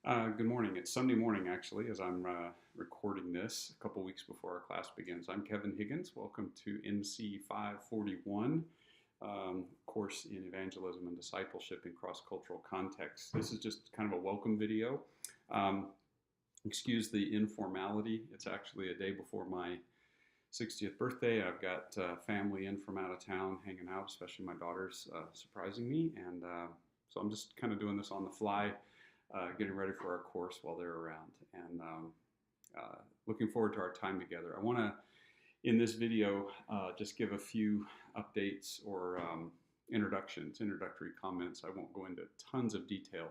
Good morning. It's Sunday morning, actually, as I'm recording this a couple weeks before our class begins. I'm Kevin Higgins. Welcome to MC541, course in evangelism and discipleship in cross-cultural contexts. This is just kind of a welcome video. Um, Excuse the informality. It's actually a day before my 60th birthday. I've got family in from out of town hanging out, especially my daughter's surprising me. And so I'm just kind of doing this on the fly, getting ready for our course while they're around. And looking forward to our time together. I want to, in this video, just give a few updates or introductory comments. I won't go into tons of detail.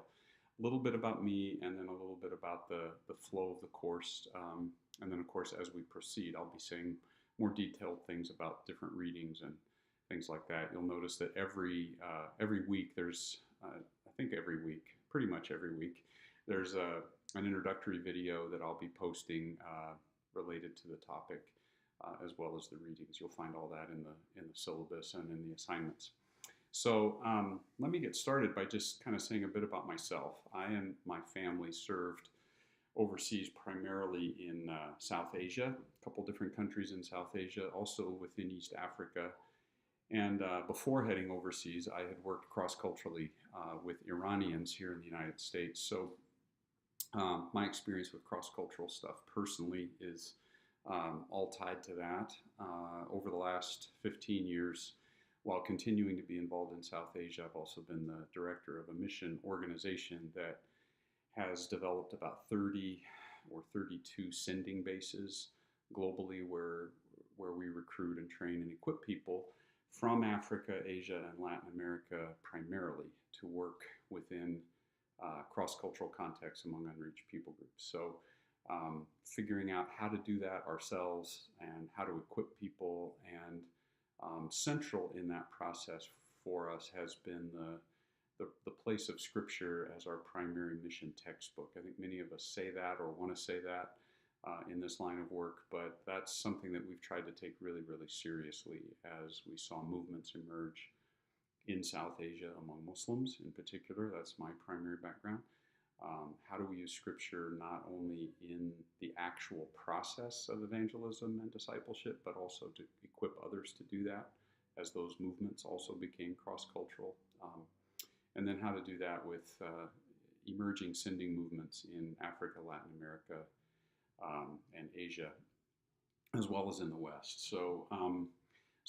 A little bit about me, and then a little bit about the flow of the course. And then, of course, as we proceed, I'll be saying more detailed things about different readings and things like that. You'll notice that every week there's, I think every week, pretty much every week, there's an introductory video that I'll be posting related to the topic, as well as the readings. You'll find all that in the syllabus and in the assignments. So let me get started by just kind of saying a bit about myself. I and my family served overseas primarily in South Asia, a couple different countries in South Asia, also within East Africa. And before heading overseas, I had worked cross-culturally with Iranians here in the United States. So my experience with cross-cultural stuff personally is all tied to that. Over the last 15 years, while continuing to be involved in South Asia, I've also been the director of a mission organization that has developed about 30 or 32 sending bases globally where we recruit and train and equip people from Africa, Asia, and Latin America primarily to work within cross-cultural contexts among unreached people groups. So figuring out how to do that ourselves and how to equip people, and central in that process for us has been the place of Scripture as our primary mission textbook. I think many of us say that or want to say that in this line of work, but that's something that we've tried to take really, really seriously as we saw movements emerge in South Asia among Muslims in particular. That's my primary background. How do we use Scripture not only in the actual process of evangelism and discipleship, but also to equip others to do that as those movements also became cross-cultural? And then how to do that with emerging sending movements in Africa, Latin America, and Asia, as well as in the West. So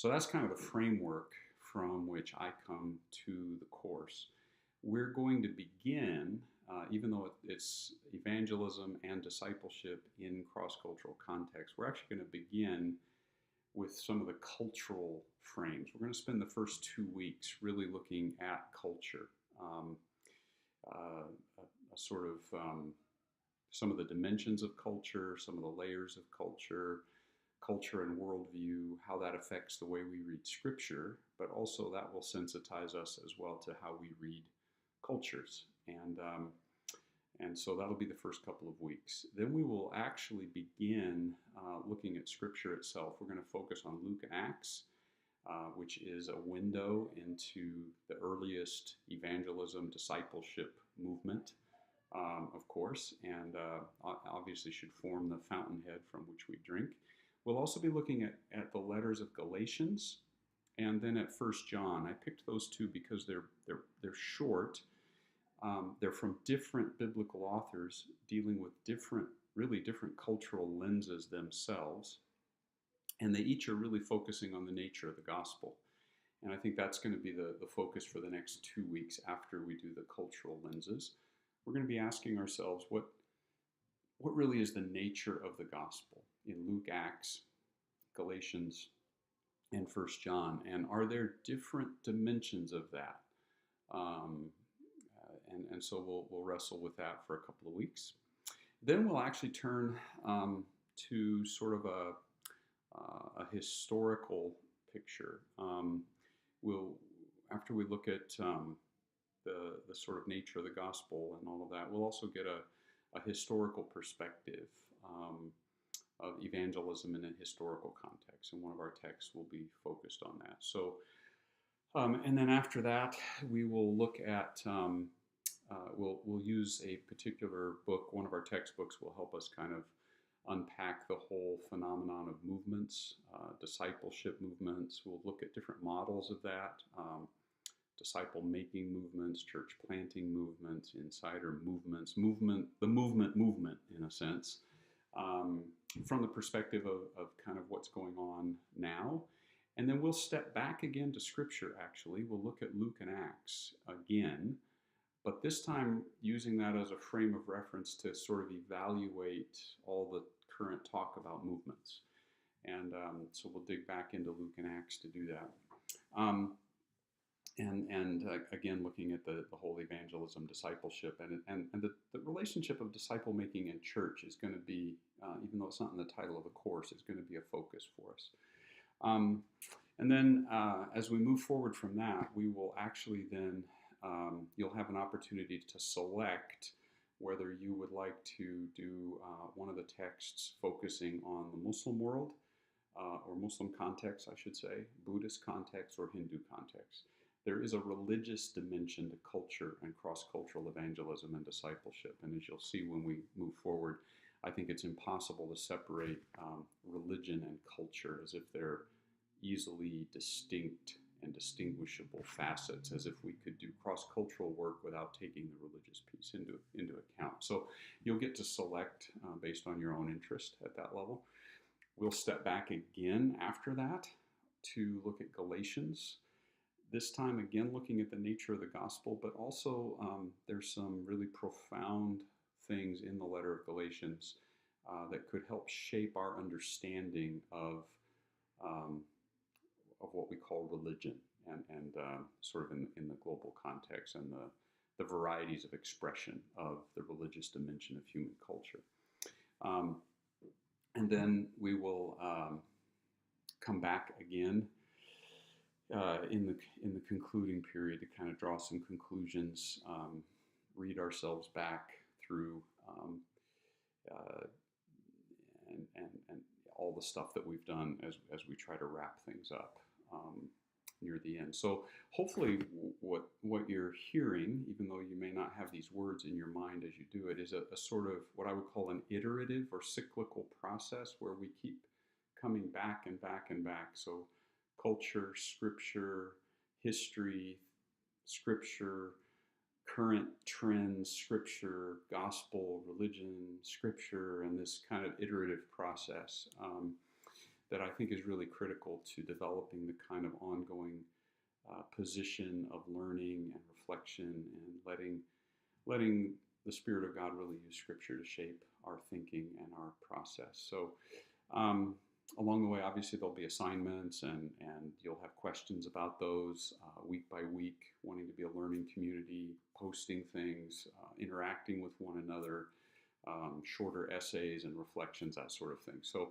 that's kind of the framework from which I come to the course. We're going to begin, even though it's evangelism and discipleship in cross-cultural context, we're actually going to begin with some of the cultural frames. We're going to spend the first 2 weeks really looking at culture, a sort of some of the dimensions of culture, some of the layers of culture, culture and worldview, how that affects the way we read Scripture, but also that will sensitize us as well to how we read cultures. And so that'll be the first couple of weeks. Then we will actually begin looking at Scripture itself. We're going to focus on Luke Acts, which is a window into the earliest evangelism discipleship movement, of course, and obviously should form the fountainhead from which we drink. We'll also be looking at the letters of Galatians and then at First John. I picked those two because they're short. They're from different biblical authors dealing with really different cultural lenses themselves. And they each are really focusing on the nature of the gospel. And I think that's going to be the focus for the next 2 weeks after we do the cultural lenses. We're going to be asking ourselves what really is the nature of the gospel in Luke, Acts, Galatians, and First John. And are there different dimensions of that? And so we'll wrestle with that for a couple of weeks. Then we'll actually turn to sort of a historical picture. After we look at the sort of nature of the gospel and all of that, we'll also get a historical perspective of evangelism in a historical context, and one of our texts will be focused on that. So, and then after that, we will look at we'll use a particular book. One of our textbooks will help us kind of unpack the whole phenomenon of movements, discipleship movements. We'll look at different models of that, disciple-making movements, church planting movements, insider movements, the movement in a sense, from the perspective of kind of what's going on now. And then we'll step back again to Scripture, actually. We'll look at Luke and Acts again, but this time using that as a frame of reference to sort of evaluate all the current talk about movements. And so we'll dig back into Luke and Acts to do that. Again, looking at the whole evangelism, discipleship, and the relationship of disciple making and church is going to be, even though it's not in the title of the course, is going to be a focus for us. And then as we move forward from that, we will actually then, you'll have an opportunity to select whether you would like to do one of the texts focusing on the Muslim world, or Muslim context, I should say, Buddhist context, or Hindu context. There is a religious dimension to culture and cross-cultural evangelism and discipleship. And as you'll see when we move forward, I think it's impossible to separate religion and culture as if they're easily distinct and distinguishable facets, as if we could do cross-cultural work without taking the religious piece into account. So you'll get to select based on your own interest at that level. We'll step back again after that to look at Galatians. This time, again, looking at the nature of the gospel, but also there's some really profound things in the letter of Galatians that could help shape our understanding of what we call religion and sort of in the global context and the varieties of expression of the religious dimension of human culture. And then we will come back again in the concluding period to kind of draw some conclusions, read ourselves back through and all the stuff that we've done as we try to wrap things up near the end. So hopefully what you're hearing, even though you may not have these words in your mind as you do it, is a sort of what I would call an iterative or cyclical process where we keep coming back and back and back. So culture, scripture, history, scripture, current trends, scripture, gospel, religion, scripture, and this kind of iterative process that I think is really critical to developing the kind of ongoing position of learning and reflection and letting the Spirit of God really use scripture to shape our thinking and our process. So along the way, obviously, there'll be assignments, and you'll have questions about those week by week, wanting to be a learning community, posting things, interacting with one another, shorter essays and reflections, that sort of thing. So,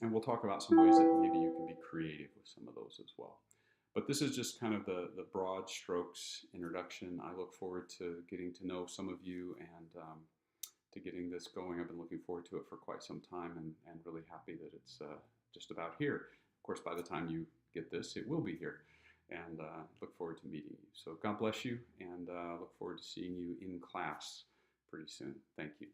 and we'll talk about some ways that maybe you can be creative with some of those as well. But this is just kind of the broad strokes introduction. I look forward to getting to know some of you and to getting this going. I've been looking forward to it for quite some time and really happy that it's just about here. Of course, by the time you get this, it will be here. And look forward to meeting you. So God bless you, and look forward to seeing you in class pretty soon. Thank you.